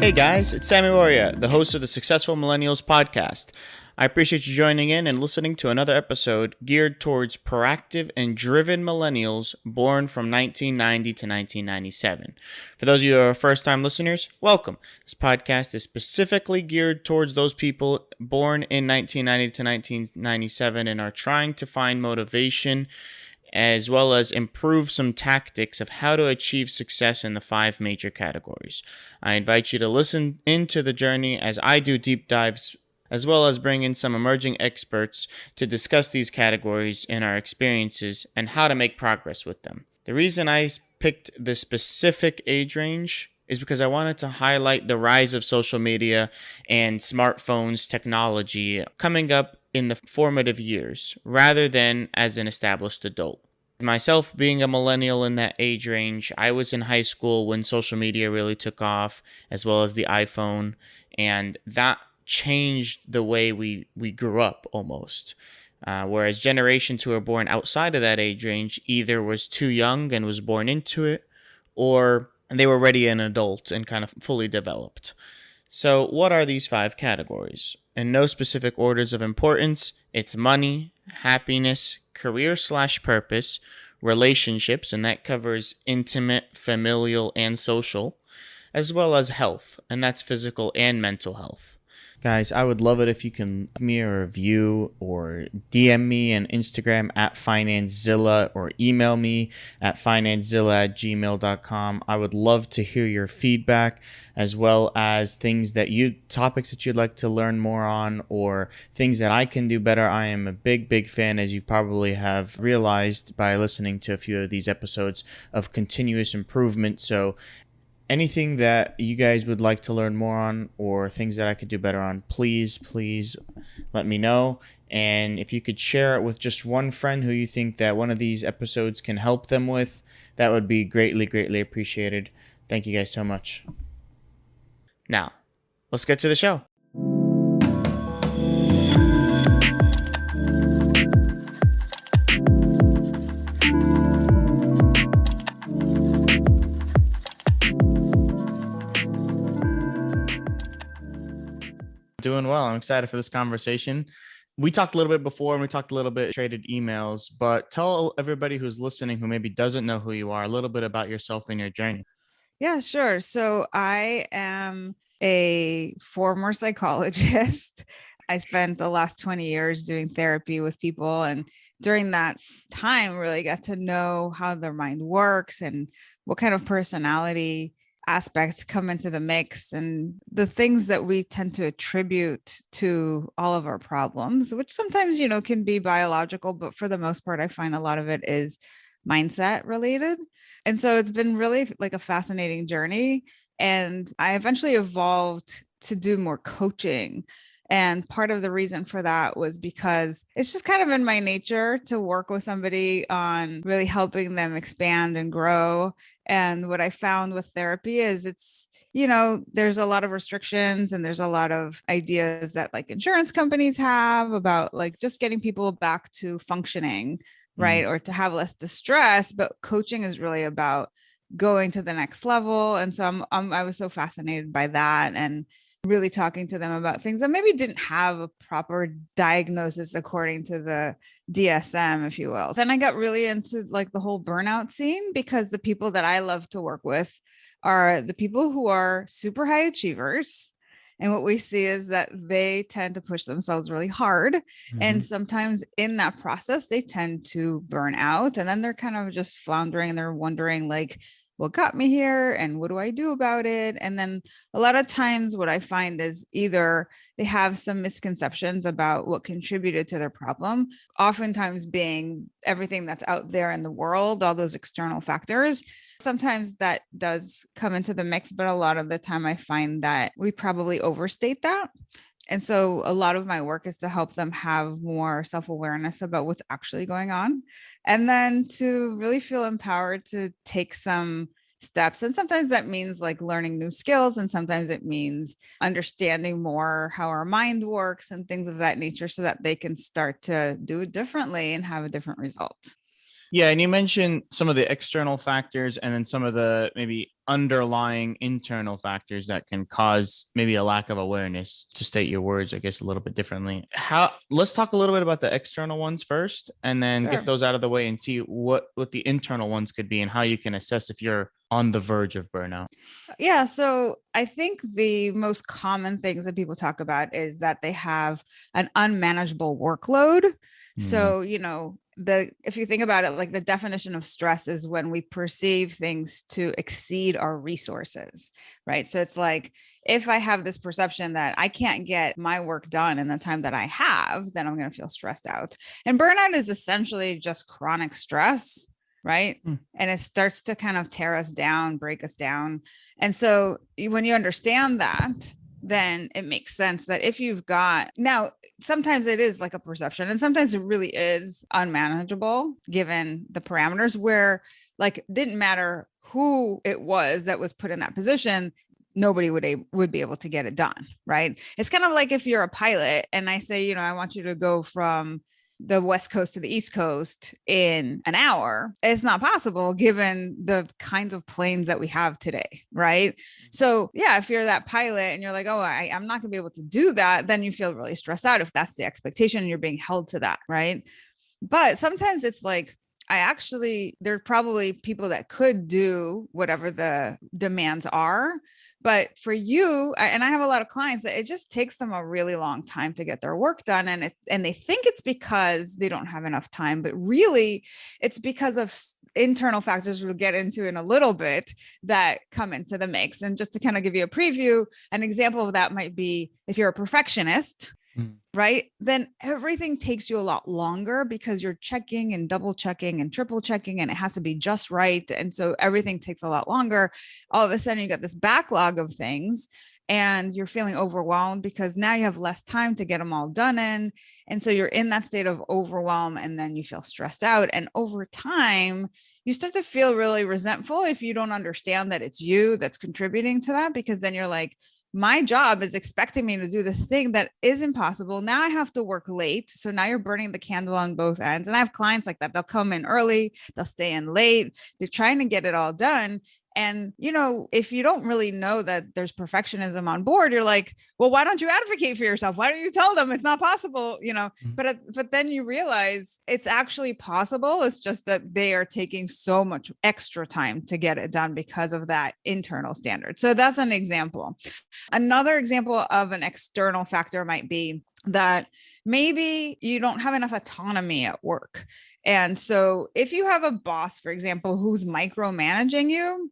Hey guys, it's Sammy Warrior, the host of the Successful Millennials podcast. I appreciate you joining in and listening to another episode geared towards proactive and driven millennials born from 1990 to 1997. For those of you who are first-time listeners, welcome. This podcast is specifically geared towards those people born in 1990 to 1997 and are trying to find motivation as well as improve some tactics of how to achieve success in the 5 major categories. I invite you to listen into the journey as I do deep dives, as well as bring in some emerging experts to discuss these categories and our experiences and how to make progress with them. The reason I picked this specific age range is because I wanted to highlight the rise of social media and smartphones technology coming up in the formative years rather than as an established adult. Myself being a millennial in that age range, I was in high school when social media really took off, as well as the iPhone, and that changed the way we grew up almost. Whereas generations who were born outside of that age range either was too young and was born into it, or they were already an adult and kind of fully developed. So what are these 5 categories? In no specific orders of importance, it's money, happiness, career/purpose, relationships, and that covers intimate, familial, and social, as well as health, and that's physical and mental health. Guys, I would love it if you can give me a review or DM me on Instagram at FinanceZilla or email me at financezilla@gmail.com. I would love to hear your feedback as well as topics that you'd like to learn more on or things that I can do better. I am a big fan, as you probably have realized by listening to a few of these episodes, of continuous improvement. So anything that you guys would like to learn more on or things that I could do better on, please let me know. And if you could share it with just one friend who you think that one of these episodes can help them with, that would be greatly appreciated. Thank you guys so much. Now, let's get to the show. Doing well. I'm excited for this conversation. We talked a little bit before and we talked a little bit, traded emails, but tell everybody who's listening who maybe doesn't know who you are a little bit about yourself and your journey. Yeah, sure. So I am a former psychologist. I spent the last 20 years doing therapy with people, and during that time really got to know how their mind works and what kind of personality aspects come into the mix and the things that we tend to attribute to all of our problems, which sometimes, can be biological, but for the most part, I find a lot of it is mindset related. And so it's been really like a fascinating journey. And I eventually evolved to do more coaching. And part of the reason for that was because it's just kind of in my nature to work with somebody on really helping them expand and grow. And what I found with therapy is there's a lot of restrictions and there's a lot of ideas that like insurance companies have about like just getting people back to functioning, right? Or to have less distress. But coaching is really about going to the next level. And so I was so fascinated by that and really talking to them about things that maybe didn't have a proper diagnosis according to the DSM, if you will. Then I got really into like the whole burnout scene because the people that I love to work with are the people who are super high achievers. And what we see is that they tend to push themselves really hard. Mm-hmm. And sometimes in that process, they tend to burn out. And then they're kind of just floundering and they're wondering like, what got me here and what do I do about it? And then a lot of times what I find is either they have some misconceptions about what contributed to their problem, oftentimes being everything that's out there in the world, all those external factors. Sometimes that does come into the mix, but a lot of the time I find that we probably overstate that. And so a lot of my work is to help them have more self-awareness about what's actually going on. And then to really feel empowered to take some steps. And sometimes that means like learning new skills. And sometimes it means understanding more how our mind works and things of that nature so that they can start to do it differently and have a different result. Yeah, and you mentioned some of the external factors and then some of the maybe underlying internal factors that can cause maybe a lack of awareness, to state your words, I guess, a little bit differently. How Let's talk a little bit about the external ones first and then get Sure. those out of the way and see what the internal ones could be and how you can assess if you're on the verge of burnout. Yeah. So I think the most common things that people talk about is that they have an unmanageable workload. Mm, So, if you think about it, like the definition of stress is when we perceive things to exceed our resources, right? So it's like, if I have this perception that I can't get my work done in the time that I have, then I'm going to feel stressed out. And burnout is essentially just chronic stress, right? mm, And it starts to kind of tear us down, break us down. And so when you understand that, then it makes sense that if you've got now, sometimes it is like a perception, and sometimes it really is unmanageable given the parameters where, like, didn't matter who it was that was put in that position, nobody would be able to get it done, right? It's kind of like if you're a pilot and I say, I want you to go from the West Coast to the East Coast in an hour. It's not possible given the kinds of planes that we have today, right? So yeah, if you're that pilot and you're like, oh, I'm not going to be able to do that, then you feel really stressed out if that's the expectation and you're being held to that, right? But sometimes it's like, there are probably people that could do whatever the demands are. But for you, and I have a lot of clients that it just takes them a really long time to get their work done. And they think it's because they don't have enough time, but really it's because of internal factors we'll get into in a little bit that come into the mix. And just to kind of give you a preview, an example of that might be if you're a perfectionist, mm. right? Then everything takes you a lot longer because you're checking and double checking and triple checking, and it has to be just right. And so everything takes a lot longer. All of a sudden, you got this backlog of things and you're feeling overwhelmed because now you have less time to get them all done in. And so you're in that state of overwhelm, and then you feel stressed out. And over time, you start to feel really resentful if you don't understand that it's you that's contributing to that, because then you're like, my job is expecting me to do this thing that is impossible. Now I have to work late. So now you're burning the candle on both ends. And I have clients like that. They'll come in early, they'll stay in late. They're trying to get it all done. And, if you don't really know that there's perfectionism on board, you're like, well, why don't you advocate for yourself? Why don't you tell them it's not possible? But then you realize it's actually possible. It's just that they are taking so much extra time to get it done because of that internal standard. So that's an example. Another example of an external factor might be that maybe you don't have enough autonomy at work. And so if you have a boss, for example, who's micromanaging you,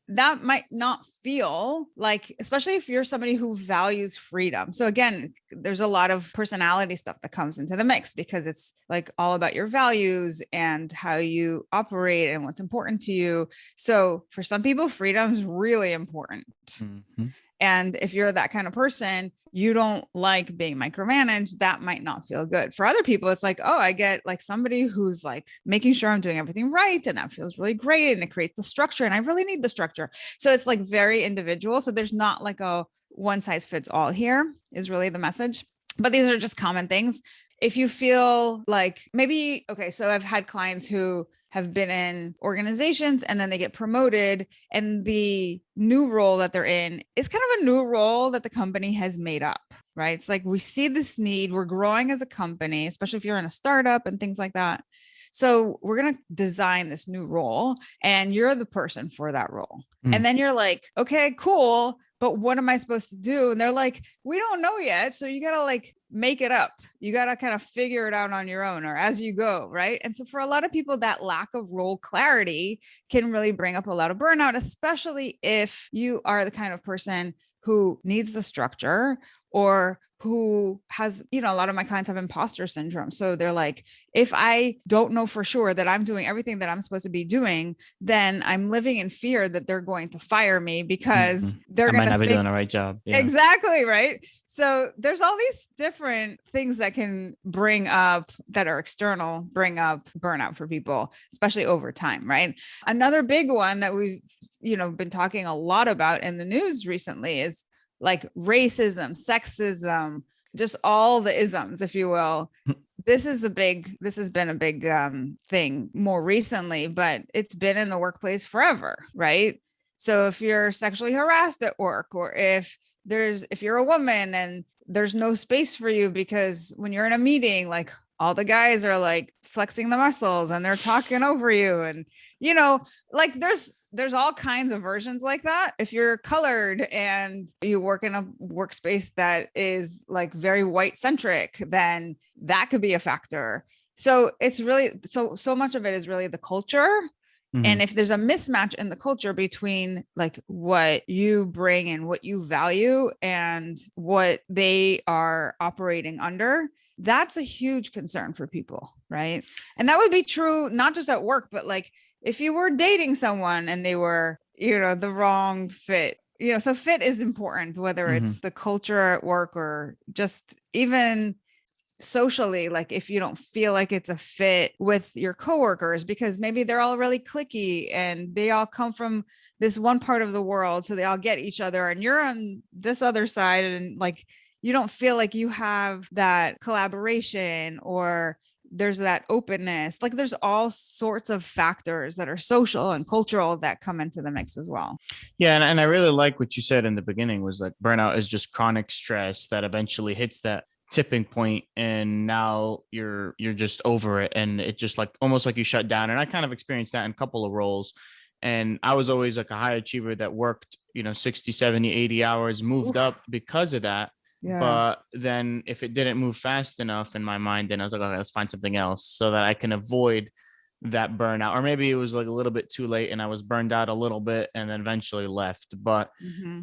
that might not feel like, especially if you're somebody who values freedom. So again, there's a lot of personality stuff that comes into the mix because it's like all about your values and how you operate and what's important to you. So for some people, freedom is really important. Mm-hmm. And if you're that kind of person, you don't like being micromanaged, that might not feel good. For other people, it's like, oh, I get like somebody who's like making sure I'm doing everything right. And that feels really great. And it creates the structure. And I really need the structure. So it's like very individual. So there's not like a one size fits all here, is really the message. But these are just common things. If you feel like maybe, okay, so I've had clients who have been in organizations and then they get promoted, and the new role that they're in is kind of a new role that the company has made up, right? It's like, we see this need, we're growing as a company, especially if you're in a startup and things like that. So we're going to design this new role and you're the person for that role. And then you're like, okay, cool. But what am I supposed to do? And they're like, we don't know yet. So you got to like make it up. You got to kind of figure it out on your own or as you go. Right. And so for a lot of people, that lack of role clarity can really bring up a lot of burnout, especially if you are the kind of person who needs the structure or who has, a lot of my clients have imposter syndrome. So they're like, if I don't know for sure that I'm doing everything that I'm supposed to be doing, then I'm living in fear that they're going to fire me because they're going to not be doing the right job. Yeah. Exactly. Right. So there's all these different things that can bring up, that are external, bring up burnout for people, especially over time. Right. Another big one that we've, been talking a lot about in the news recently is like racism, sexism, just all the isms, if you will, this has been a big thing more recently, but it's been in the workplace forever, right? So if you're sexually harassed at work, or if you're a woman and there's no space for you because when you're in a meeting, like all the guys are like flexing the muscles and they're talking over you, and like there's all kinds of versions like that. If you're colored and you work in a workspace that is like very white centric, then that could be a factor. So it's really so much of it is really the culture. And if there's a mismatch in the culture between like what you bring and what you value and what they are operating under, that's a huge concern for people, right? And that would be true not just at work, but like if you were dating someone and they were, the wrong fit, so fit is important, whether it's the culture at work or just even socially, like if you don't feel like it's a fit with your coworkers because maybe they're all really cliquey and they all come from this one part of the world, so they all get each other and you're on this other side, and like you don't feel like you have that collaboration or there's that openness. Like there's all sorts of factors that are social and cultural that come into the mix as well. Yeah, and I really like what you said in the beginning was like burnout is just chronic stress that eventually hits that tipping point, and now you're just over it, and it just like almost like you shut down. And I kind of experienced that in a couple of roles, and I was always like a high achiever that worked 60, 70, 80 hours, moved up because of that. Yeah. But then if it didn't move fast enough in my mind, then I was like, okay, let's find something else so that I can avoid that burnout. Or maybe it was like a little bit too late and I was burned out a little bit and then eventually left. But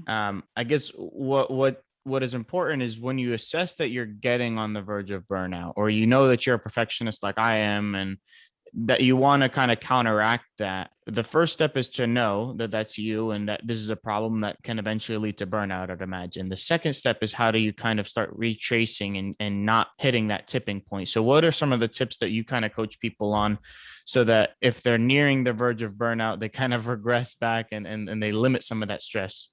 I guess what is important is when you assess that you're getting on the verge of burnout, or that you're a perfectionist like I am, and that you want to kind of counteract that, the first step is to know that that's you and that this is a problem that can eventually lead to burnout, I'd imagine. The second step is how do you kind of start retracing and not hitting that tipping point. So what are some of the tips that you kind of coach people on so that if they're nearing the verge of burnout, they kind of regress back and they limit some of that stress?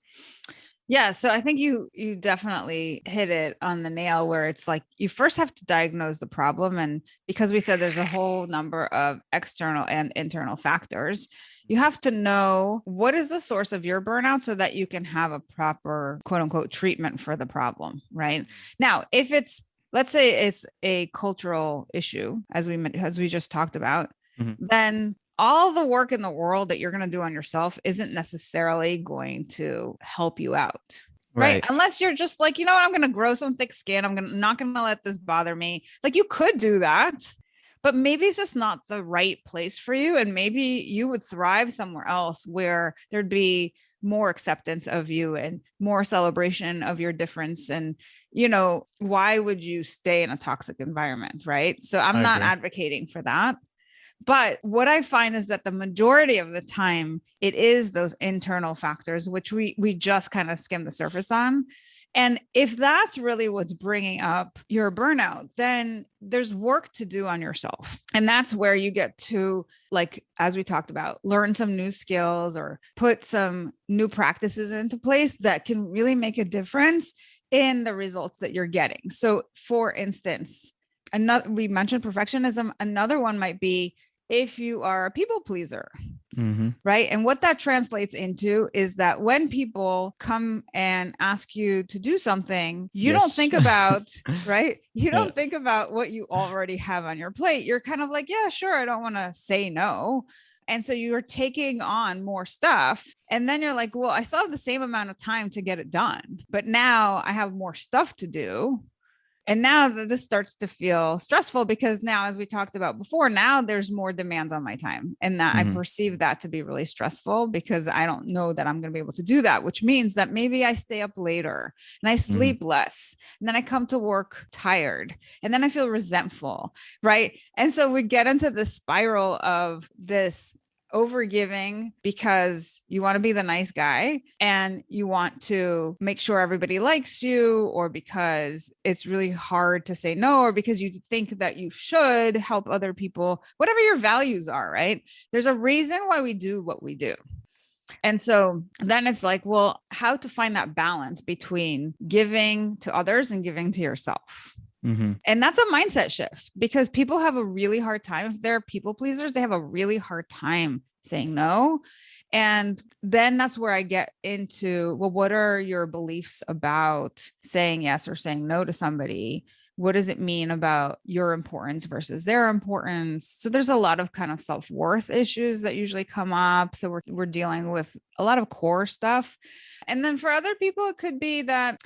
Yeah. So I think you definitely hit it on the nail, where it's like, you first have to diagnose the problem. And because we said there's a whole number of external and internal factors, you have to know what is the source of your burnout so that you can have a proper quote unquote treatment for the problem. Right now, if let's say it's a cultural issue, as we just talked about, then all the work in the world that you're going to do on yourself isn't necessarily going to help you out. Right. Unless you're just like, I'm going to grow some thick skin. I'm not going to let this bother me. Like you could do that, but maybe it's just not the right place for you. And maybe you would thrive somewhere else where there'd be more acceptance of you and more celebration of your difference. And, why would you stay in a toxic environment? Right. So I'm not advocating for that. But what I find is that the majority of the time, it is those internal factors, which we just kind of skim the surface on. And if that's really what's bringing up your burnout, then there's work to do on yourself. And that's where you get to, like, as we talked about, learn some new skills or put some new practices into place that can really make a difference in the results that you're getting. So for instance, we mentioned perfectionism. Another one might be if you are a people pleaser, right? And what that translates into is that when people come and ask you to do something, you don't think about, right? You don't think about what you already have on your plate. You're kind of like, yeah, sure, I don't want to say no. And so you're taking on more stuff. And then you're like, well, I still have the same amount of time to get it done, but now I have more stuff to do. And now that this starts to feel stressful because now, as we talked about before, now there's more demands on my time, and that I perceive that to be really stressful because I don't know that I'm going to be able to do that, which means that maybe I stay up later and I sleep less, and then I come to work tired, and then I feel resentful. Right. And so we get into the spiral of this overgiving because you want to be the nice guy and you want to make sure everybody likes you, or because it's really hard to say no, or because you think that you should help other people, whatever your values are, right? There's a reason why we do what we do. And so then it's like, well, how to find that balance between giving to others and giving to yourself. Mm-hmm. And that's a mindset shift because people have a really hard time. If they're people pleasers, they have a really hard time saying no. And then that's where I get into, well, what are your beliefs about saying yes or saying no to somebody? What does it mean about your importance versus their importance? So there's a lot of kind of self-worth issues that usually come up. So we're dealing with a lot of core stuff. And then for other people, it could be that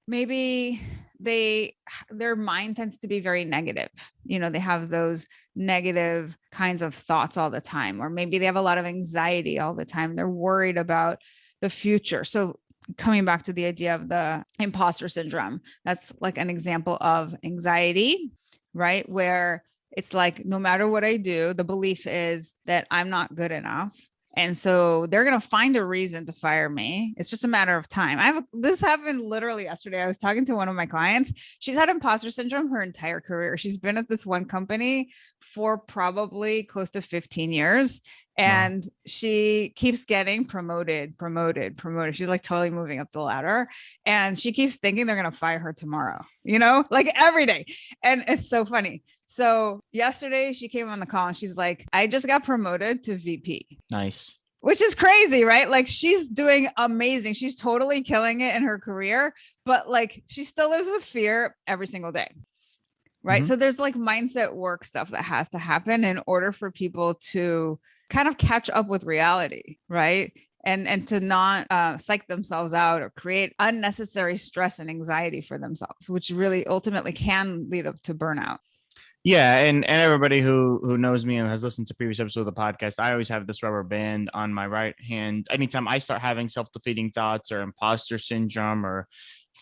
maybe their mind tends to be very negative. They have those negative kinds of thoughts all the time, or maybe they have a lot of anxiety all the time. They're worried about the future. So coming back to the idea of the imposter syndrome, that's like an example of anxiety, right? Where it's like, no matter what I do, the belief is that I'm not good enough. And so they're going to find a reason to fire me. It's just a matter of time. This happened literally yesterday. I was talking to one of my clients. She's had imposter syndrome her entire career. She's been at this one company for probably close to 15 years. And wow, she keeps getting promoted. She's like totally moving up the ladder. And she keeps thinking they're going to fire her tomorrow, like every day. And it's so funny. So yesterday she came on the call and she's like, I just got promoted to VP. Nice. Which is crazy, right? Like she's doing amazing. She's totally killing it in her career, but like she still lives with fear every single day. Right. Mm-hmm. So there's like mindset work stuff that has to happen in order for people to kind of catch up with reality. Right. And to not psych themselves out or create unnecessary stress and anxiety for themselves, which really ultimately can lead up to burnout. Yeah, and everybody who knows me and has listened to previous episodes of the podcast, I always have this rubber band on my right hand. Anytime I start having self-defeating thoughts or imposter syndrome or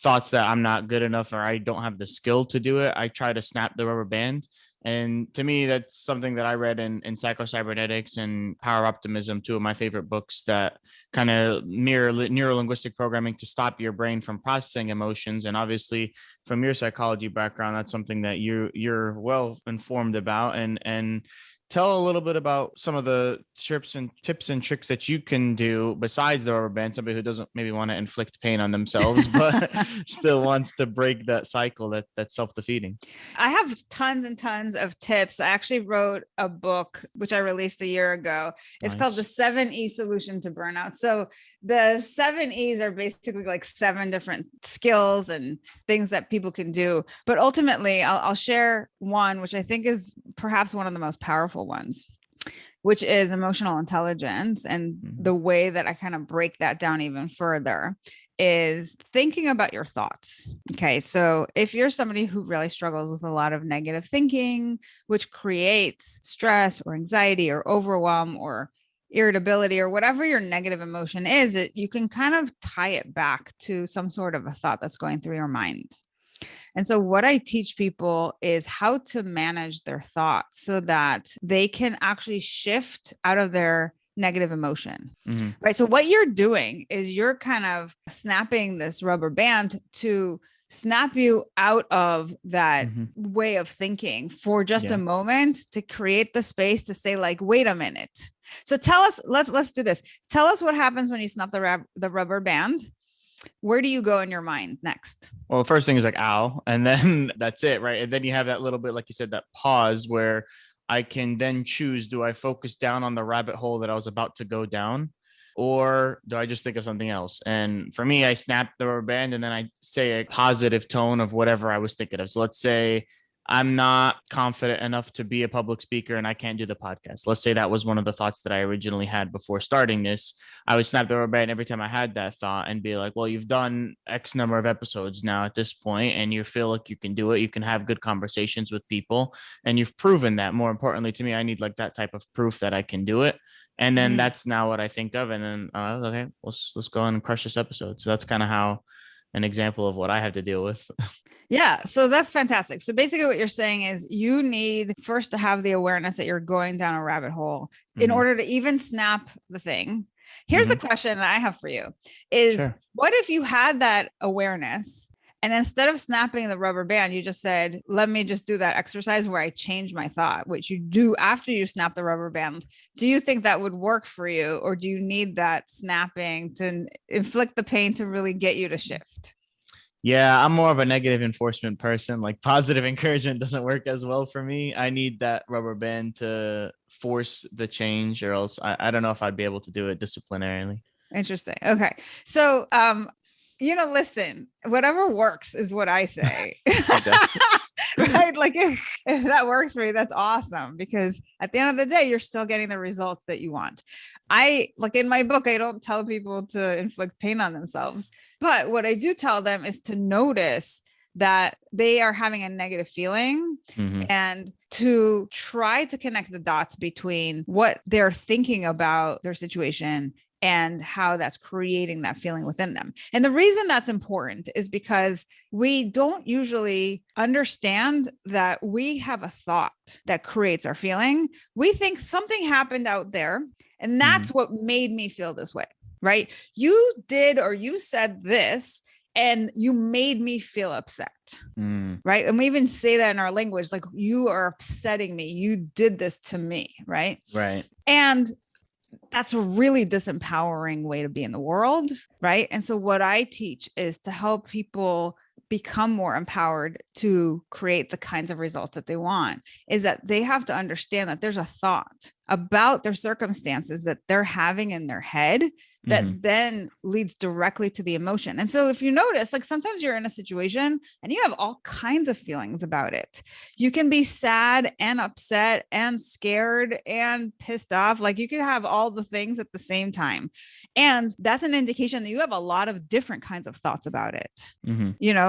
thoughts that I'm not good enough or I don't have the skill to do it, I try to snap the rubber band. And to me, that's something that I read in Psycho-Cybernetics and Power Optimism, two of my favorite books that kind of mirror neuro-linguistic programming to stop your brain from processing emotions. And obviously, from your psychology background, that's something that you're well informed about. And tell a little bit about some of the tips and tricks that you can do besides the rubber band. Somebody who doesn't maybe want to inflict pain on themselves, but still wants to break that cycle that's self-defeating. I have tons and tons of tips. I actually wrote a book, which I released a year ago. It's called The 7E Solution to Burnout. So the 7 E's are basically like 7 different skills and things that people can do. But ultimately, I'll share one, which I think is perhaps one of the most powerful ones, which is emotional intelligence. And the way that I kind of break that down even further is thinking about your thoughts. Okay. So if you're somebody who really struggles with a lot of negative thinking, which creates stress or anxiety or overwhelm or irritability or whatever your negative emotion is, you can kind of tie it back to some sort of a thought that's going through your mind. And so what I teach people is how to manage their thoughts so that they can actually shift out of their negative emotion, right? So what you're doing is you're kind of snapping this rubber band to snap you out of that way of thinking for just a moment, to create the space to say like, wait a minute. So tell us, let's do this. Tell us what happens when you snap the rubber band. Where do you go in your mind next? Well, the first thing is like, ow. And then that's it, right? And then you have that little bit, like you said, that pause where I can then choose, do I focus down on the rabbit hole that I was about to go down? Or do I just think of something else? And for me, I snap the rubber band and then I say a positive tone of whatever I was thinking of. So let's say I'm not confident enough to be a public speaker and I can't do the podcast. Let's say that was one of the thoughts that I originally had before starting this. I would snap the rubber band every time I had that thought and be like, well, you've done X number of episodes now at this point and you feel like you can do it. You can have good conversations with people and you've proven that. More importantly to me, I need like that type of proof that I can do it. And then that's now what I think of. And then, okay, let's go on and crush this episode. So that's kind of how an example of what I have to deal with. Yeah. So that's fantastic. So basically what you're saying is you need first to have the awareness that you're going down a rabbit hole in order to even snap the thing. Here's the question that I have for you is what if you had that awareness and instead of snapping the rubber band, you just said, let me just do that exercise where I change my thought, which you do after you snap the rubber band. Do you think that would work for you? Or do you need that snapping to inflict the pain to really get you to shift? Yeah, I'm more of a negative enforcement person. Like positive encouragement doesn't work as well for me. I need that rubber band to force the change, or else I don't know if I'd be able to do it disciplinarily. Interesting. Okay. So, listen, whatever works is what I say. Exactly. Right? Like if that works for you, that's awesome because at the end of the day, you're still getting the results that you want. I like in my book, I don't tell people to inflict pain on themselves, but what I do tell them is to notice that they are having a negative feeling and to try to connect the dots between what they're thinking about their situation and how that's creating that feeling within them. And the reason that's important is because we don't usually understand that we have a thought that creates our feeling. We think something happened out there, and that's what made me feel this way, right? You did or you said this, and you made me feel upset, right? And we even say that in our language, like, you are upsetting me. You did this to me, right? Right. And that's a really disempowering way to be in the world, right? And so what I teach is to help people become more empowered to create the kinds of results that they want, is that they have to understand that there's a thought about their circumstances that they're having in their head that then leads directly to the emotion. And so if you notice, like sometimes you're in a situation and you have all kinds of feelings about it. You can be sad and upset and scared and pissed off. Like you could have all the things at the same time. And that's an indication that you have a lot of different kinds of thoughts about it.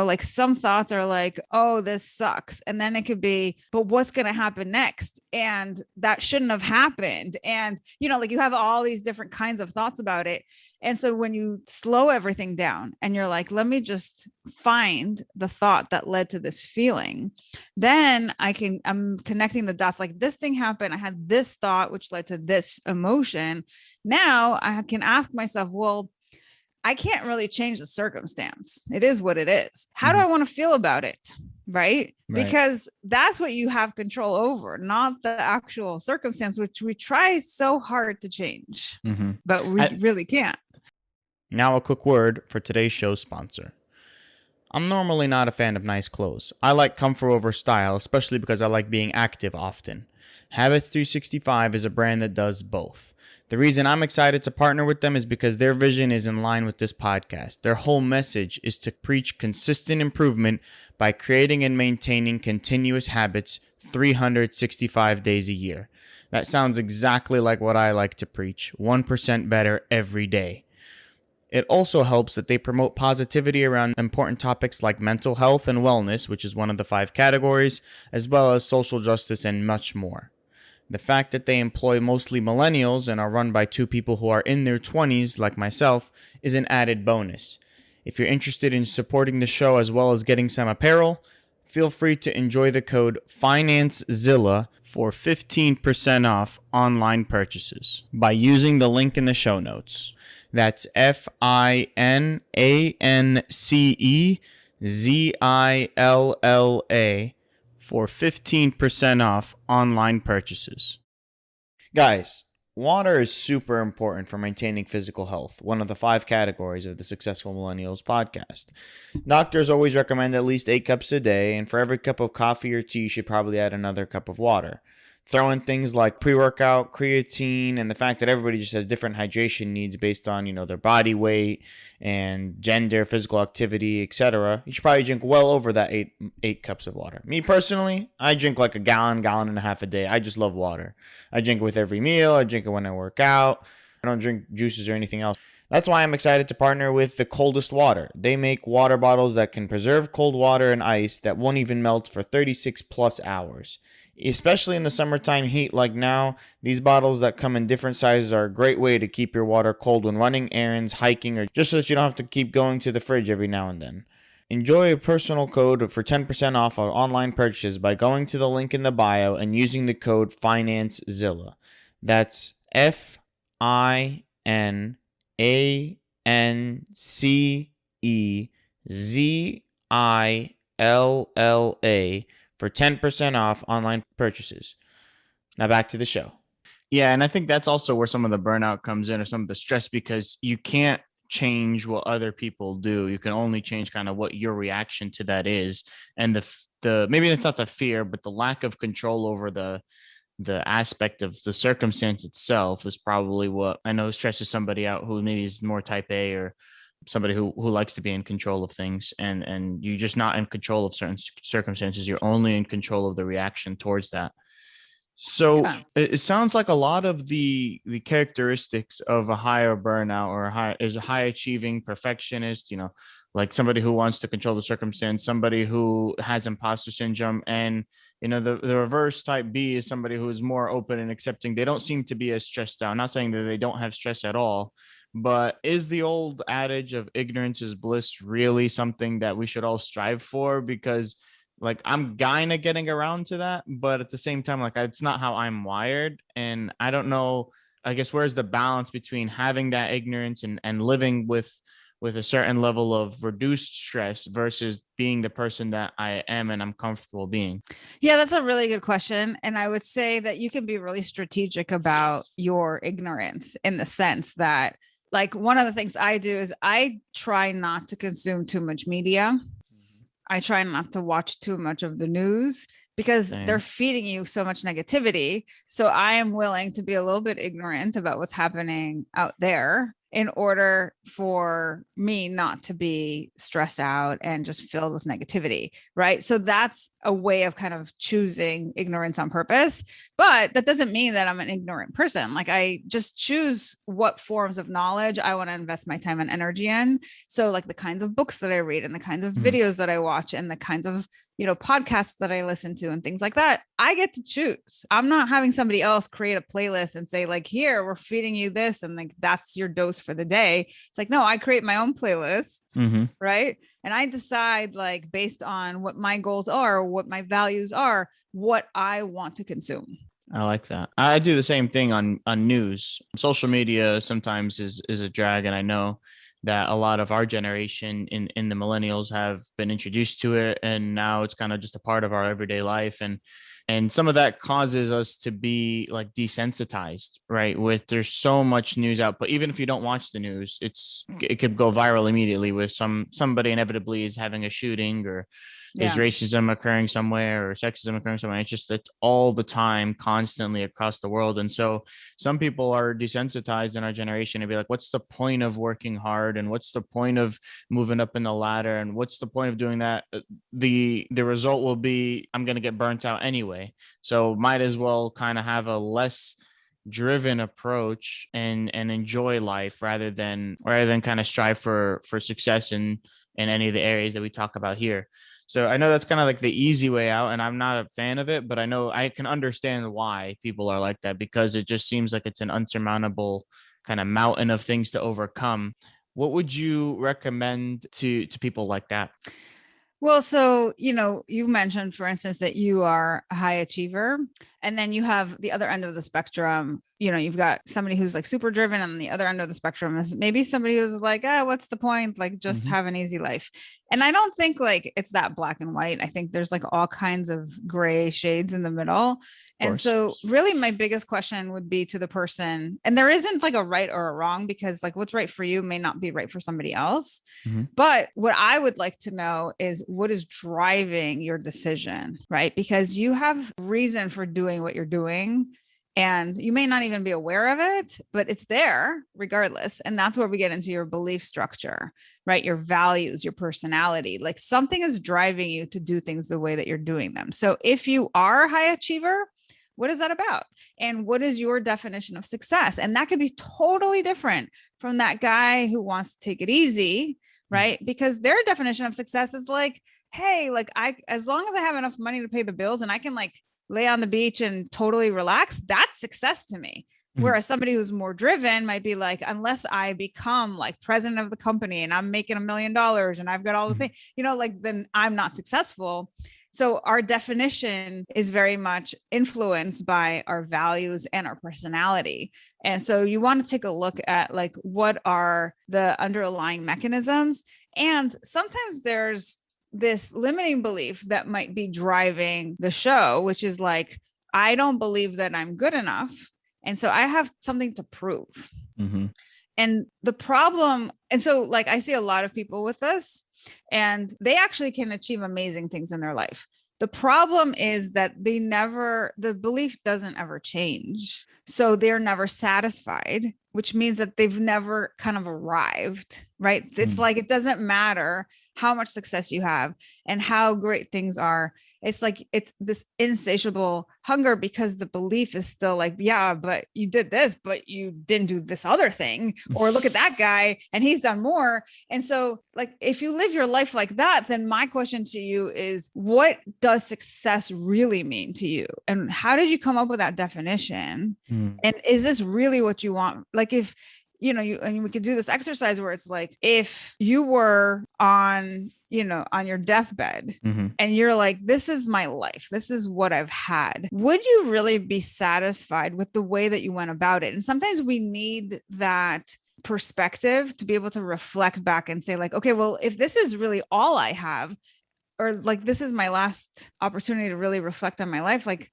Like some thoughts are like, oh, this sucks. And then it could be, but what's going to happen next? And that shouldn't have happened. And, like you have all these different kinds of thoughts about it. And so when you slow everything down and you're like, let me just find the thought that led to this feeling, then I'm connecting the dots. Like this thing happened. I had this thought, which led to this emotion. Now I can ask myself, well, I can't really change the circumstance. It is what it is. How do I want to feel about it? Right? Because that's what you have control over, not the actual circumstance, which we try so hard to change, but we really can't. Now a quick word for today's show's sponsor. I'm normally not a fan of nice clothes. I like comfort over style, especially because I like being active often. Habits 365 is a brand that does both. The reason I'm excited to partner with them is because their vision is in line with this podcast. Their whole message is to preach consistent improvement by creating and maintaining continuous habits 365 days a year. That sounds exactly like what I like to preach, 1% better every day. It also helps that they promote positivity around important topics like mental health and wellness, which is one of the 5 categories, as well as social justice and much more. The fact that they employ mostly millennials and are run by 2 people who are in their 20s, like myself, is an added bonus. If you're interested in supporting the show as well as getting some apparel, feel free to enjoy the code FINANCEZILLA for 15% off online purchases by using the link in the show notes. That's FINANCEZILLA for 15% off online purchases. Guys, water is super important for maintaining physical health, one of the 5 categories of the Successful Millennials podcast. Doctors always recommend at least 8 cups a day, and for every cup of coffee or tea, you should probably add another cup of water. Throw in things like pre-workout, creatine, and the fact that everybody just has different hydration needs based on, their body weight and gender, physical activity, etc. You should probably drink well over that 8 cups of water. Me personally, I drink like a gallon and a half a day. I just love water. I drink it with every meal. I drink it when I work out. I don't drink juices or anything else. That's why I'm excited to partner with the Coldest Water. They make water bottles that can preserve cold water and ice that won't even melt for 36 plus hours. Especially in the summertime heat like now, these bottles that come in different sizes are a great way to keep your water cold when running errands, hiking, or just so that you don't have to keep going to the fridge every now and then. Enjoy a personal code for 10% off on online purchases by going to the link in the bio and using the code FINANCEZILLA. That's FINANCEZILLA for 10% off online purchases. Now back to the show. Yeah, and I think that's also where some of the burnout comes in, or some of the stress, because you can't change what other people do. You can only change kind of what your reaction to that is. And the maybe it's not the fear, but the lack of control over the aspect of the circumstance itself is probably what I know stresses somebody out who maybe is more type A, or somebody who likes to be in control of things, and you're just not in control of certain circumstances. You're only in control of the reaction towards that. So Yeah. it sounds like a lot of the characteristics of a higher burnout or is a high achieving perfectionist, like somebody who wants to control the circumstance, somebody who has imposter syndrome, and the reverse type B is somebody who is more open and accepting. They don't seem to be as stressed out. I'm not saying that they don't have stress at all, but is the old adage of ignorance is bliss really something that we should all strive for? Because like I'm kind of getting around to that, but at the same time, like it's not how I'm wired. And I don't know, I guess, where's the balance between having that ignorance and living with a certain level of reduced stress versus being the person that I am and I'm comfortable being? Yeah, that's a really good question. And I would say that you can be really strategic about your ignorance in the sense that, like, one of the things I do is I try not to consume too much media. I try not to watch too much of the news because they're feeding you so much negativity. So I am willing to be a little bit ignorant about what's happening out there in order for me not to be stressed out and just filled with negativity, right? So that's a way of kind of choosing ignorance on purpose. But that doesn't mean that I'm an ignorant person. Like, I just choose what forms of knowledge I want to invest my time and energy in. So like the kinds of books that I read and the kinds of videos that I watch and the kinds of podcasts that I listen to and things like that, I get to choose. I'm not having somebody else create a playlist and say, like, here, we're feeding you this, and like that's your dose for the day. It's like, no, I create my own playlist, right? And I decide, like, based on what my goals are, what my values are, what I want to consume. I like that. I do the same thing on news. Social media sometimes is a drag, and I know that a lot of our generation in the millennials have been introduced to it, and now it's kind of just a part of our everyday life, and some of that causes us to be like desensitized, right? There's so much news out, but even if you don't watch the news, it could go viral immediately with somebody inevitably is having a shooting, or there's racism occurring somewhere, or sexism occurring somewhere. It's all the time, constantly across the world. And so some people are desensitized in our generation and be like, what's the point of working hard? And what's the point of moving up in the ladder? And what's the point of doing that? The result will be, I'm going to get burnt out anyway. So might as well kind of have a less driven approach and enjoy life rather than kind of strive for success in any of the areas that we talk about here. So I know that's kind of like the easy way out, and I'm not a fan of it, but I know I can understand why people are like that, because it just seems like it's an unsurmountable kind of mountain of things to overcome. What would you recommend to people like that? Well, so, you mentioned, for instance, that you are a high achiever, and then you have the other end of the spectrum. You've got somebody who's like super driven, and the other end of the spectrum is maybe somebody who's like, what's the point? Like, just have an easy life. And I don't think like it's that black and white. I think there's like all kinds of gray shades in the middle. And so really my biggest question would be to the person, and there isn't like a right or a wrong, because like what's right for you may not be right for somebody else. But what I would like to know is what is driving your decision, right? Because you have reason for doing what you're doing, and you may not even be aware of it, but it's there regardless. And that's where we get into your belief structure, right? Your values, your personality, like something is driving you to do things the way that you're doing them. So if you are a high achiever, what is that about? And what is your definition of success? And that could be totally different from that guy who wants to take it easy, right? Because their definition of success is like, hey, like as long as I have enough money to pay the bills and I can like lay on the beach and totally relax, that's success to me. Whereas somebody who's more driven might be like, unless I become like president of the company and I'm making $1 million and I've got all the things, like then I'm not successful. So our definition is very much influenced by our values and our personality. And so you want to take a look at like, what are the underlying mechanisms? And sometimes there's this limiting belief that might be driving the show, which is like, I don't believe that I'm good enough. And so I have something to prove. And the problem, and so like I see a lot of people with this, and they actually can achieve amazing things in their life. The problem is that the belief doesn't ever change. So they're never satisfied, which means that they've never kind of arrived, right? It's like, it doesn't matter how much success you have and how great things are. It's like, it's this insatiable hunger because the belief is still like, yeah, but you did this, but you didn't do this other thing, or look at that guy and he's done more. And so like, if you live your life like that, then my question to you is, what does success really mean to you? And how did you come up with that definition? And is this really what you want? Like, if, you know, and we could do this exercise where it's like, if you were on, you know, on your deathbed and you're like, this is my life, this is what I've had, would you really be satisfied with the way that you went about it? And sometimes we need that perspective to be able to reflect back and say like, okay, well, if this is really all I have, or like, this is my last opportunity to really reflect on my life, like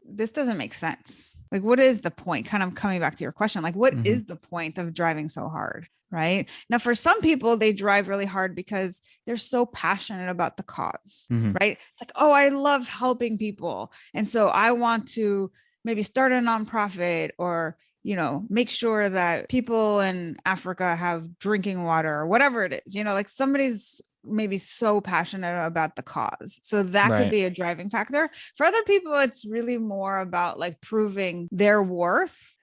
this doesn't make sense. Like, what is the point? Kind of coming back to your question, like, what is the point of driving so hard? Right now, for some people, they drive really hard because they're so passionate about the cause, right? It's like, oh, I love helping people. And so I want to maybe start a nonprofit, or, you know, make sure that people in Africa have drinking water, or whatever it is, you know, like somebody's maybe so passionate about the cause. So that could be a driving factor. For other people, it's really more about like proving their worth.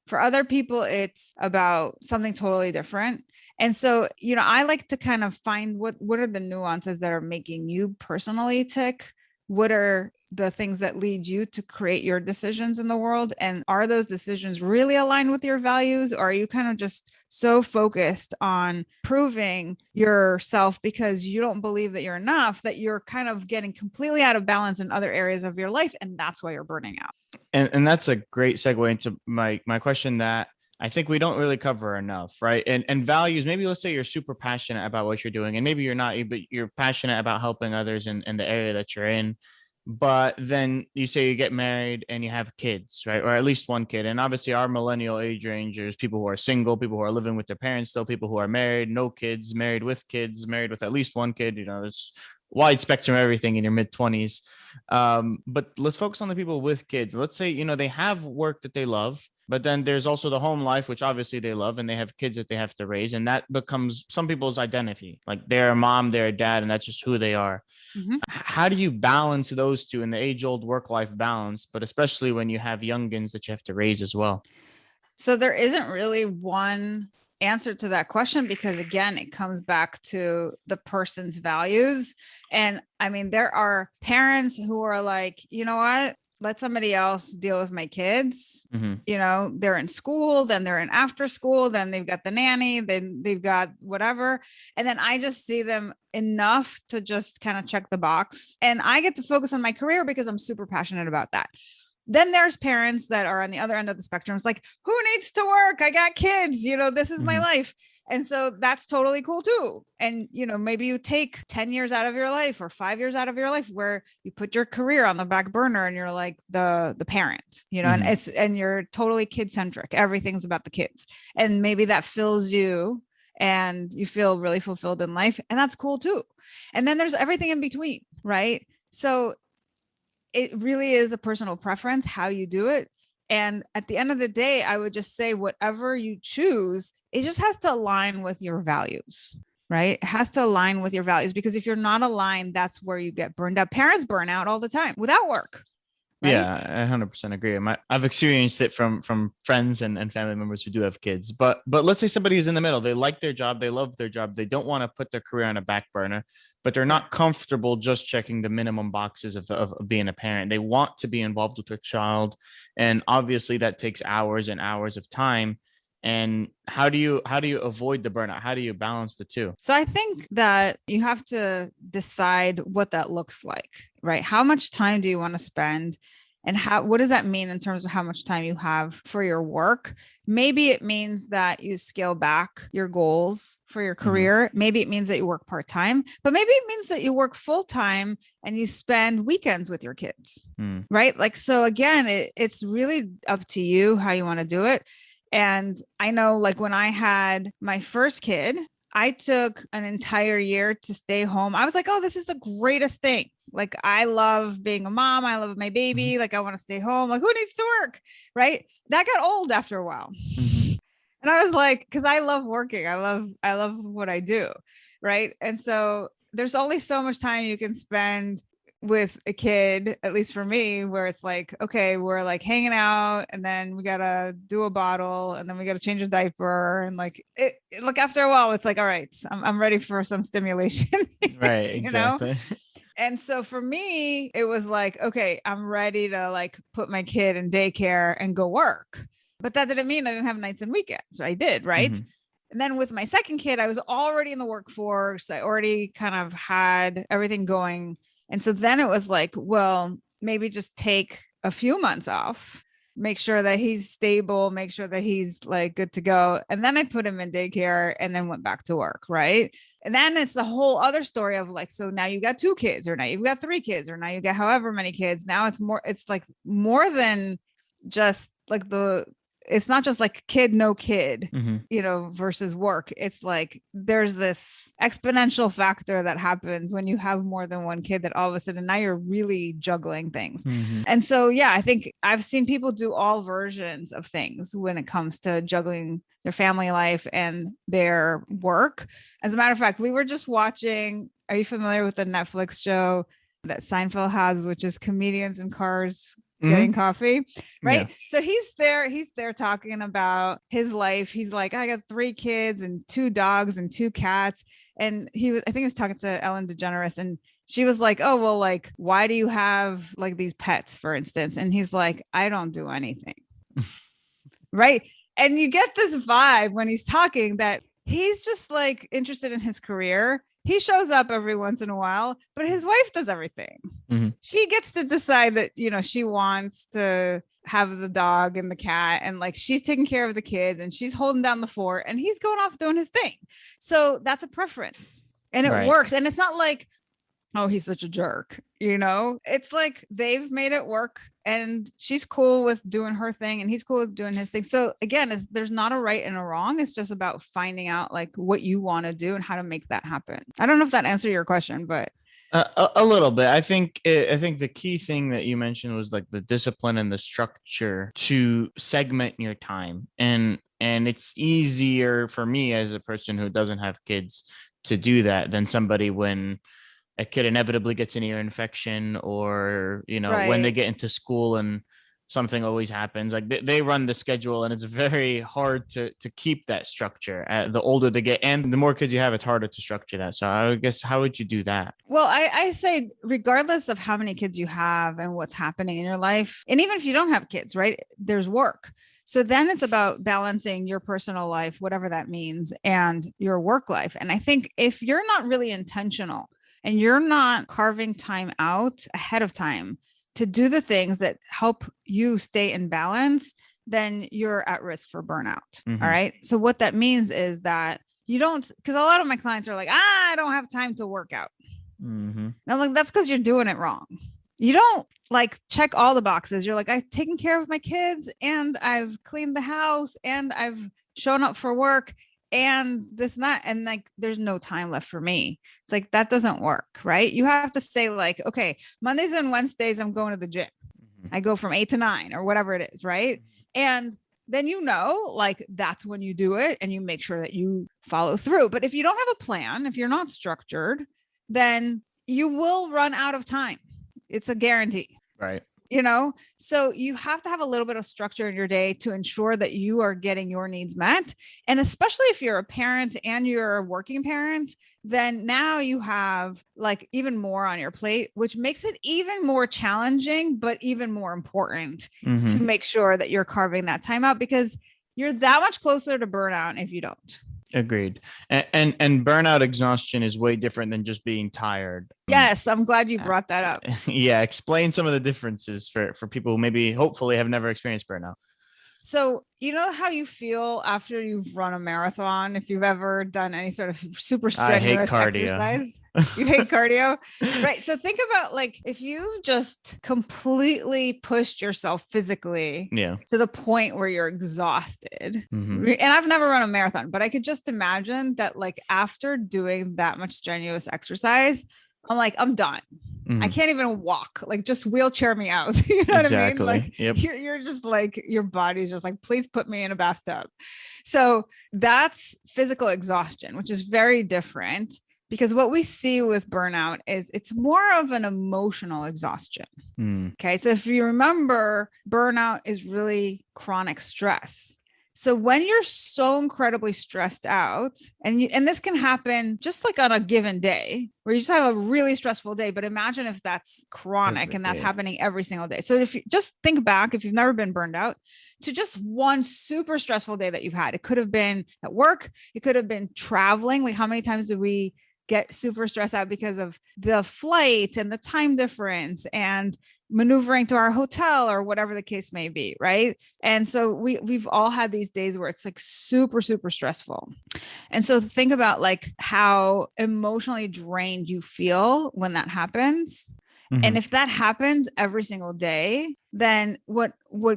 For other people, it's about something totally different. And so, you know, I like to kind of find what are the nuances that are making you personally tick? What are the things that lead you to create your decisions in the world? And are those decisions really aligned with your values? Or are you kind of just so focused on proving yourself because you don't believe that you're enough, that you're kind of getting completely out of balance in other areas of your life? And that's why you're burning out. And that's a great segue into my question that I think we don't really cover enough, right? And values, maybe let's say you're super passionate about what you're doing, and maybe you're not, but you're passionate about helping others in the area that you're in. But then you say you get married and you have kids, right? Or at least one kid. And obviously our millennial age rangers, people who are single, people who are living with their parents still, people who are married, no kids, married with kids, married with at least one kid, you know, there's wide spectrum of everything in your mid 20s. But let's focus on the people with kids. Let's say, you know, they have work that they love, but then there's also the home life, which obviously they love, and they have kids that they have to raise. And that becomes some people's identity. Like they're a mom, they're a dad, and that's just who they are. How do you balance those two in the age-old work-life balance, but especially when you have youngins that you have to raise as well? So there isn't really one answer to that question, because again, it comes back to the person's values. And I mean, there are parents who are like, you know what, let somebody else deal with my kids. You know, they're in school, then they're in after school, then they've got the nanny, then they've got whatever. And then I just see them enough to just kind of check the box. And I get to focus on my career because I'm super passionate about that. Then there's parents that are on the other end of the spectrum. It's like, who needs to work? I got kids, you know, this is my life. And so that's totally cool too. And, you know, maybe you take 10 years out of your life or 5 years out of your life where you put your career on the back burner and you're like the parent, you know, and you're totally kid centric. Everything's about the kids. And maybe that fills you and you feel really fulfilled in life. And that's cool too. And then there's everything in between, right? So it really is a personal preference how you do it. And at the end of the day, I would just say whatever you choose, it just has to align with your values, right? It has to align with your values, because if you're not aligned, that's where you get burned out. Parents burn out all the time without work. Right? Yeah, I 100% agree. I've experienced it from friends and family members who do have kids. But let's say somebody who's in the middle. They like their job. They love their job. They don't want to put their career on a back burner, but they're not comfortable just checking the minimum boxes of being a parent. They want to be involved with their child. And obviously that takes hours and hours of time. And how do you avoid the burnout? How do you balance the two? So I think that you have to decide what that looks like, right? How much time do you want to spend? And what does that mean in terms of how much time you have for your work? Maybe it means that you scale back your goals for your career. Maybe it means that you work part-time, but maybe it means that you work full-time and you spend weekends with your kids, right? Like, so again, it's really up to you how you want to do it. And I know like when I had my first kid, I took an entire year to stay home. I was like, oh, this is the greatest thing. Like, I love being a mom. I love my baby. Like, I want to stay home. Like, who needs to work? Right. That got old after a while. And I was like, because I love working. I love what I do. Right. And so there's only so much time you can spend with a kid, at least for me, where it's like, okay, we're like hanging out and then we gotta do a bottle and then we gotta change a diaper. And like look, after a while, it's like, all right, I'm ready for some stimulation. Right. Exactly. And so for me, it was like, okay, I'm ready to like put my kid in daycare and go work. But that didn't mean I didn't have nights and weekends. I did, right? And then with my second kid, I was already in the workforce. I already kind of had everything going. And so then it was like, well, maybe just take a few months off, make sure that he's stable, make sure that he's like good to go. And then I put him in daycare and then went back to work. Right. And then it's the whole other story of like, so now you got 2 kids, or now you've got 3 kids, or now you get however many kids. Now it's like more than just like it's not just like kid, no kid, versus work. It's like there's this exponential factor that happens when you have more than one kid, that all of a sudden now you're really juggling things. And so, yeah, I think I've seen people do all versions of things when it comes to juggling their family life and their work. As a matter of fact, we were just watching, are you familiar with the Netflix show that Seinfeld has, which is Comedians in Cars Getting Coffee, right? Yeah. So he's there talking about his life. He's like, I got 3 kids and 2 dogs and 2 cats. And I think he was talking to Ellen DeGeneres, and she was like, oh, well, like, why do you have like these pets, for instance? And he's like, I don't do anything. Right. And you get this vibe when he's talking that he's just like interested in his career. He shows up every once in a while, but his wife does everything. She gets to decide that, she wants to have the dog and the cat, and like she's taking care of the kids and she's holding down the fort, and he's going off doing his thing. So that's a preference, and it works. And it's not like, oh, he's such a jerk. It's like they've made it work, and she's cool with doing her thing and he's cool with doing his thing. So again, there's not a right and a wrong. It's just about finding out like what you want to do and how to make that happen. I don't know if that answered your question, but a little bit. I think the key thing that you mentioned was like the discipline and the structure to segment your time. And it's easier for me as a person who doesn't have kids to do that than somebody when a kid inevitably gets an ear infection, or, when they get into school and something always happens. Like they run the schedule, and it's very hard to keep that structure. The older they get and the more kids you have, it's harder to structure that. So I guess, how would you do that? Well, I say, regardless of how many kids you have and what's happening in your life, and even if you don't have kids, right, there's work. So then it's about balancing your personal life, whatever that means, and your work life. And I think if you're not really intentional and you're not carving time out ahead of time to do the things that help you stay in balance, then you're at risk for burnout. All right. So what that means is that you don't, because a lot of my clients are like, I don't have time to work out. And I'm like, that's because you're doing it wrong. You don't like check all the boxes. You're like, I've taken care of my kids, and I've cleaned the house, and I've shown up for work, and this and that, and like there's no time left for me. It's like, that doesn't work, right? You have to say like, okay, Mondays and Wednesdays I'm going to the gym. I go from 8 to 9 or whatever it is, right? And then like that's when you do it, and you make sure that you follow through. But if you don't have a plan, if you're not structured, then you will run out of time. It's a guarantee. Right. So you have to have a little bit of structure in your day to ensure that you are getting your needs met. And especially if you're a parent and you're a working parent, then now you have like even more on your plate, which makes it even more challenging, but even more important to make sure that you're carving that time out, because you're that much closer to burnout if you don't. Agreed. And burnout exhaustion is way different than just being tired. Yes, I'm glad you brought that up. Yeah, explain some of the differences for people who maybe hopefully have never experienced burnout. So, you know how you feel after you've run a marathon, if you've ever done any sort of super I hate strenuous cardio. exercise? You hate cardio? Right. So think about like if you just completely pushed yourself physically Yeah. to the point where you're exhausted. Mm-hmm. And I've never run a marathon, but I could just imagine that like after doing that much strenuous exercise, I'm like, I'm done. I can't even walk, like just wheelchair me out. You know what I mean? Like you're just like, your body's just like, please put me in a bathtub. So that's physical exhaustion, which is very different because what we see with burnout is it's more of an emotional exhaustion. Okay. So if you remember, burnout is really chronic stress. So when you're so incredibly stressed out, and this can happen just like on a given day where you just have a really stressful day, but imagine if that's chronic and that's happening every single day. So if you just think back, if you've never been burned out, to just one super stressful day that you've had, it could have been at work, it could have been traveling. Like how many times do we get super stressed out because of the flight and the time difference and maneuvering to our hotel or whatever the case may be, right? And so we've all had these days where it's like super, super stressful. And so think about like how emotionally drained you feel when that happens. And if that happens every single day, then what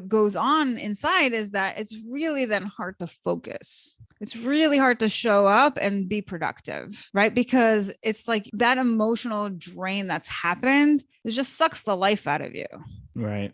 goes on inside is that it's really then hard to focus. It's really hard to show up and be productive, right? Because it's like that emotional drain that's happened, it just sucks the life out of you. Right.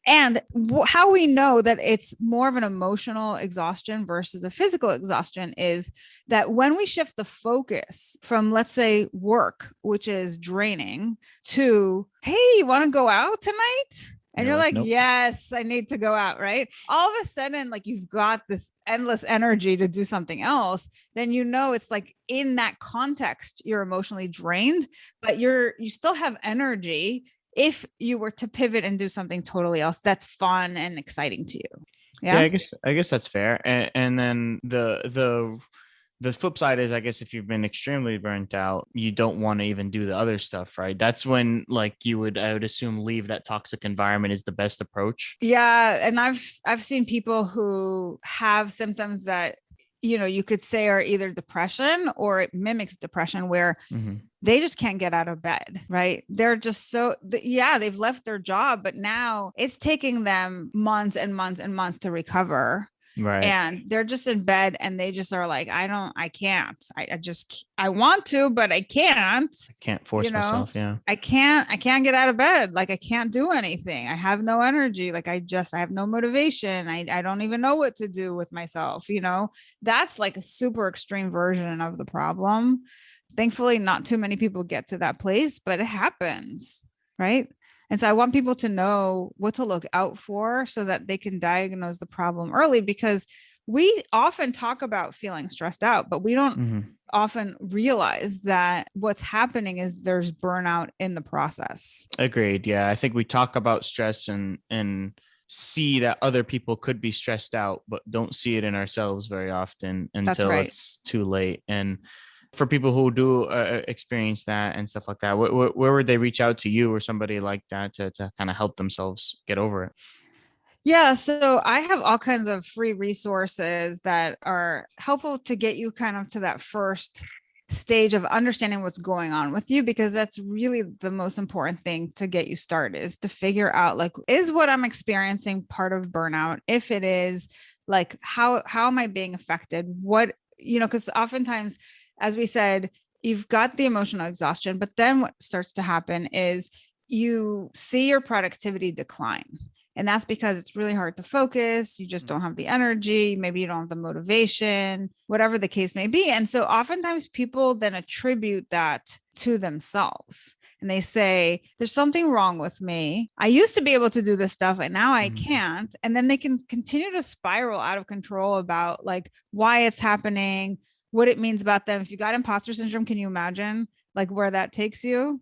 And how we know that it's more of an emotional exhaustion versus a physical exhaustion is that when we shift the focus from, let's say, work, which is draining, to, hey, you want to go out tonight? And you're like, nope. Yes, I need to go out, right? All of a sudden, like you've got this endless energy to do something else. Then you know it's like in that context, you're emotionally drained, but you still have energy if you were to pivot and do something totally else that's fun and exciting to you. Yeah, I guess that's fair. And then the flip side is, I guess, if you've been extremely burnt out, you don't want to even do the other stuff, right? That's when like I would assume leave that toxic environment is the best approach. Yeah. And I've seen people who have symptoms that, you know, you could say are either depression or it mimics depression where they just can't get out of bed, right? They're just they've left their job, but now it's taking them months and months and months to recover. Right. And they're just in bed and they just are like, I can't, I want to, but I can't. I can't force myself. Yeah. I can't get out of bed. Like I can't do anything. I have no energy. Like I have no motivation. I don't even know what to do with myself. You know, that's like a super extreme version of the problem. Thankfully, not too many people get to that place, but it happens. Right. And so I want people to know what to look out for so that they can diagnose the problem early, because we often talk about feeling stressed out, but we don't often realize that what's happening is there's burnout in the process. Agreed. Yeah. I think we talk about stress and see that other people could be stressed out, but don't see it in ourselves very often until it's too late. And for people who do experience that and stuff like that, where would they reach out to you or somebody like that to kind of help themselves get over it? Yeah. So I have all kinds of free resources that are helpful to get you kind of to that first stage of understanding what's going on with you, because that's really the most important thing to get you started, is to figure out, like, is what I'm experiencing part of burnout? If it is, like, how am I being affected? What, you know, because oftentimes, as we said, you've got the emotional exhaustion, but then what starts to happen is you see your productivity decline. And that's because it's really hard to focus. You just don't have the energy. Maybe you don't have the motivation, whatever the case may be. And so oftentimes people then attribute that to themselves. And they say, there's something wrong with me. I used to be able to do this stuff and now I can't. And then they can continue to spiral out of control about like why it's happening, what it means about them. If you got imposter syndrome, can you imagine like where that takes you?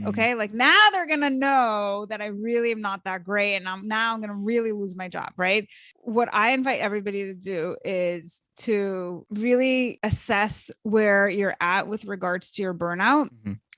Okay. Like now they're going to know that I really am not that great. And I'm going to really lose my job. Right. What I invite everybody to do is to really assess where you're at with regards to your burnout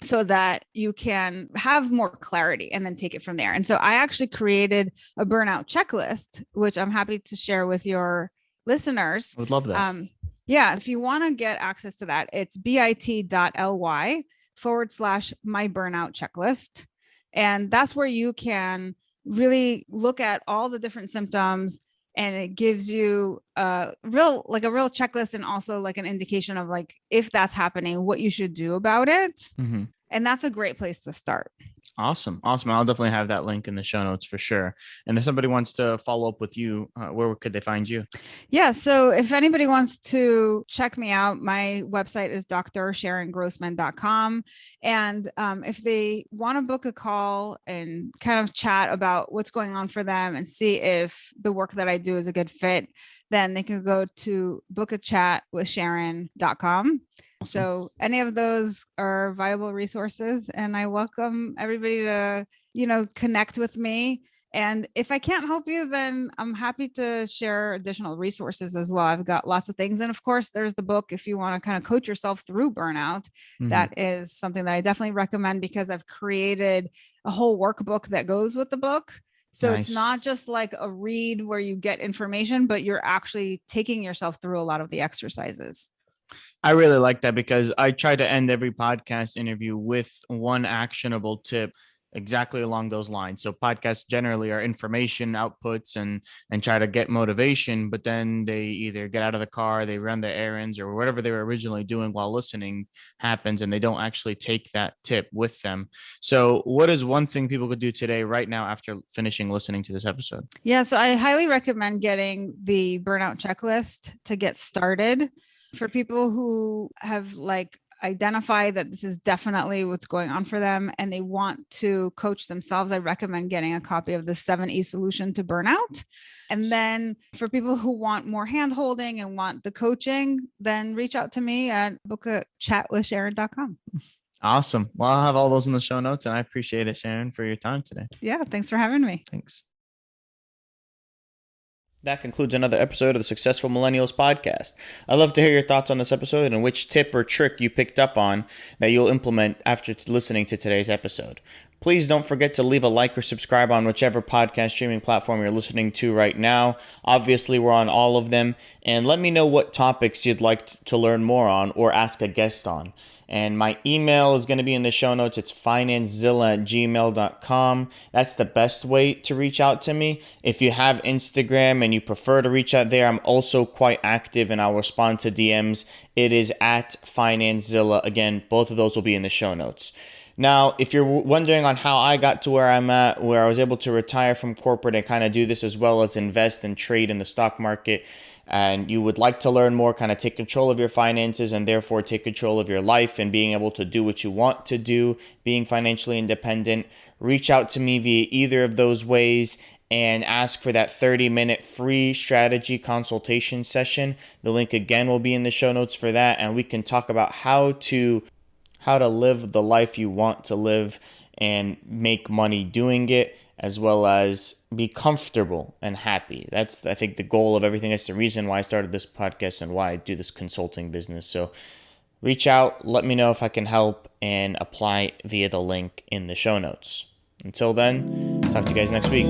so that you can have more clarity and then take it from there. And so I actually created a burnout checklist, which I'm happy to share with your listeners. I would love that. Yeah, if you want to get access to that, it's bit.ly/my burnout checklist. And that's where you can really look at all the different symptoms, and it gives you a real checklist, and also like an indication of like, if that's happening, what you should do about it. Mm-hmm. And that's a great place to start. Awesome. I'll definitely have that link in the show notes for sure. And if somebody wants to follow up with you, where could they find you? Yeah. So if anybody wants to check me out, my website is drsharongrossman.com. And if they want to book a call and kind of chat about what's going on for them and see if the work that I do is a good fit, then they can go to bookachatwithsharon.com. So any of those are viable resources, and I welcome everybody to, connect with me. And if I can't help you, then I'm happy to share additional resources as well. I've got lots of things. And of course, there's the book if you want to kind of coach yourself through burnout. Mm-hmm. That is something that I definitely recommend, because I've created a whole workbook that goes with the book. So Nice. It's not just like a read where you get information, but you're actually taking yourself through a lot of the exercises. I really like that, because I try to end every podcast interview with one actionable tip exactly along those lines. So podcasts generally are information outputs and try to get motivation, but then they either get out of the car, they run their errands, or whatever they were originally doing while listening happens, and they don't actually take that tip with them. So what is one thing people could do today, right now, after finishing listening to this episode? Yeah, so I highly recommend getting the burnout checklist to get started. For people who have identify that this is definitely what's going on for them and they want to coach themselves, I recommend getting a copy of the 7E solution to burnout. And then for people who want more hand holding and want the coaching, then reach out to me at bookachatwithsharon.com. Awesome. Well, I'll have all those in the show notes, and I appreciate it, Sharon, for your time today. Yeah. Thanks for having me. Thanks. That concludes another episode of the Successful Millennials podcast. I'd love to hear your thoughts on this episode and which tip or trick you picked up on that you'll implement after listening to today's episode. Please don't forget to leave a like or subscribe on whichever podcast streaming platform you're listening to right now. Obviously, we're on all of them. And let me know what topics you'd like to learn more on or ask a guest on. And my email is going to be in the show notes. It's financezilla@gmail.com. That's the best way to reach out to me. If you have Instagram and you prefer to reach out there, I'm also quite active and I'll respond to DMs. It is at financezilla. Again, both of those will be in the show notes. Now, if you're wondering on how I got to where I'm at, where I was able to retire from corporate and kind of do this as well as invest and trade in the stock market, and you would like to learn more, kind of take control of your finances and therefore take control of your life and being able to do what you want to do, being financially independent, reach out to me via either of those ways and ask for that 30-minute free strategy consultation session. The link again will be in the show notes for that, and we can talk about how to live the life you want to live and make money doing it, as well as be comfortable and happy. That's, I think, the goal of everything. That's the reason why I started this podcast and why I do this consulting business. So reach out, let me know if I can help, and apply via the link in the show notes. Until then, talk to you guys next week.